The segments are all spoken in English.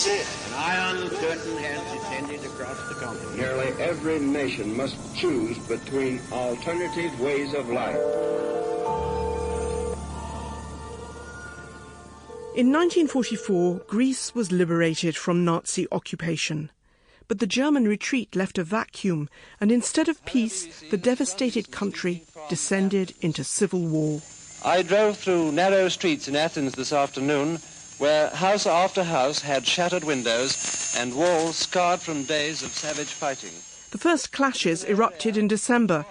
An iron curtain has descended across the continent. Nearly every nation must choose between alternative ways of life. In 1944, Greece was liberated from Nazi occupation. But the German retreat left a vacuum, and instead of peace, the devastated country descended into civil war. I drove through narrow streets in Athens this afternoon, where house after house had shattered windows and walls scarred from days of savage fighting. The first clashes erupted in December.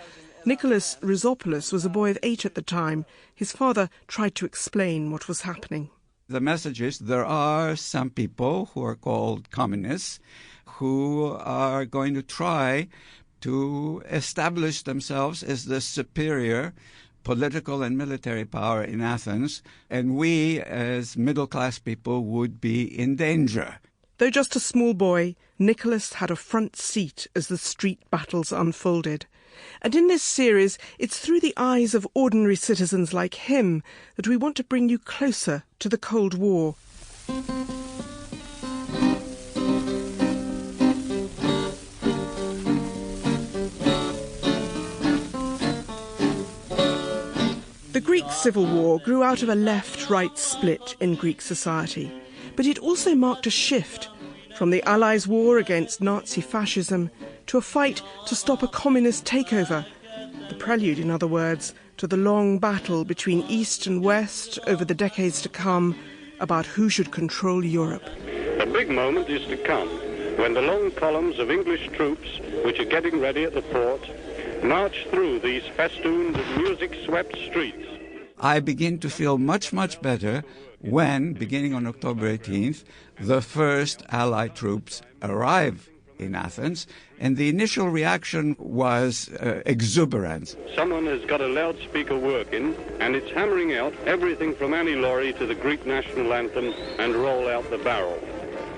Nicholas Rizopoulos was a boy of 8 at the time. His father tried to explain what was happening. The message is there are some people who are called communists who are going to try to establish themselves as the superior political and military power in Athens, and we as middle-class people would be in danger. Though just a small boy, Nicholas had a front seat as the street battles unfolded. And in this series, it's through the eyes of ordinary citizens like him that we want to bring you closer to the Cold War. The Greek Civil War grew out of a left-right split in Greek society, but it also marked a shift from the Allies' war against Nazi fascism to a fight to stop a communist takeover, the prelude, in other words, to the long battle between East and West over the decades to come about who should control Europe. A big moment is to come when the long columns of English troops, which are getting ready at the port, march through these festooned, music-swept streets. I begin to feel much, much better when, beginning on October 18th, the first Allied troops arrive in Athens, and the initial reaction was exuberance. Someone has got a loudspeaker working, and it's hammering out everything from Annie Laurie to the Greek national anthem and Roll Out the Barrel.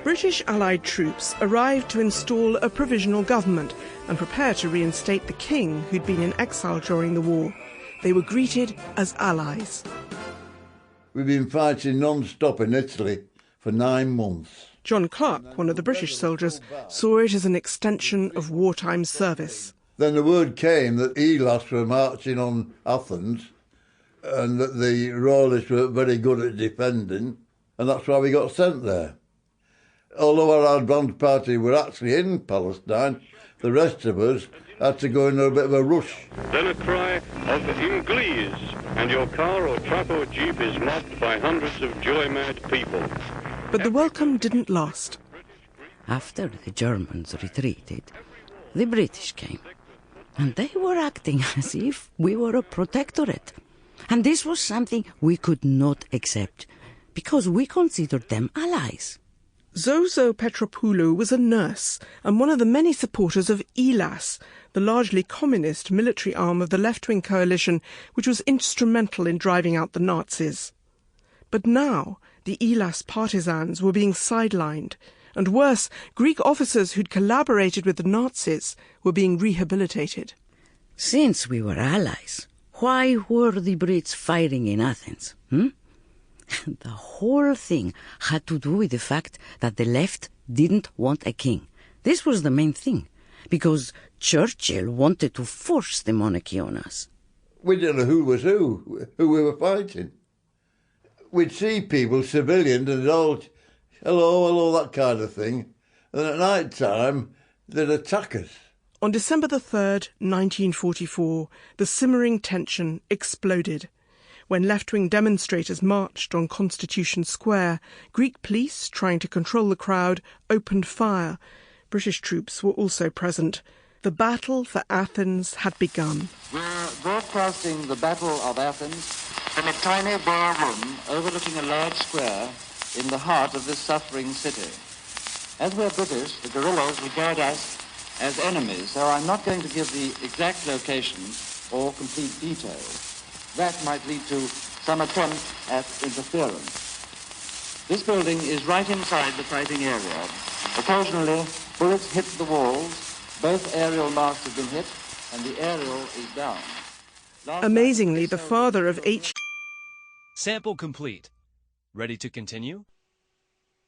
British Allied troops arrived to install a provisional government and prepare to reinstate the king who'd been in exile during the war. They were greeted as allies. We've been fighting non-stop in Italy for 9 months. John Clark, one of the British soldiers, saw it as an extension of wartime service. Then the word came that Elas were marching on Athens and that the Royalists were very good at defending, and that's why we got sent there. Although our advance party were actually in Palestine, the rest of us had to go in a bit of a rush. Then a cry of Ingles, and your car or truck or jeep is mobbed by hundreds of joy-mad people. But the welcome didn't last. After the Germans retreated, the British came, and they were acting as if we were a protectorate. And this was something we could not accept, because we considered them allies. Zozo Petropoulou was a nurse and one of the many supporters of Elas, the largely communist military arm of the left-wing coalition which was instrumental in driving out the Nazis. But now the Elas partisans were being sidelined, and worse, Greek officers who'd collaborated with the Nazis were being rehabilitated. Since we were allies, why were the Brits fighting in Athens? The whole thing had to do with the fact that the left didn't want a king. This was the main thing, because Churchill wanted to force the monarchy on us. We didn't know who was who we were fighting. We'd see people, civilians, and all, hello, that kind of thing. And at night time, they'd attack us. On December the 3rd, 1944, the simmering tension exploded. When left-wing demonstrators marched on Constitution Square, Greek police, trying to control the crowd, opened fire. British troops were also present. The battle for Athens had begun. We're broadcasting the Battle of Athens from a tiny bare room overlooking a large square in the heart of this suffering city. As we're British, the guerrillas regard us as enemies, so I'm not going to give the exact location or complete details. That might lead to some attempt at interference. This building is right inside the fighting area. Occasionally, bullets hit the walls. Both aerial masts have been hit, and the aerial is down. Amazingly, the father of H. Sample complete. Ready to continue?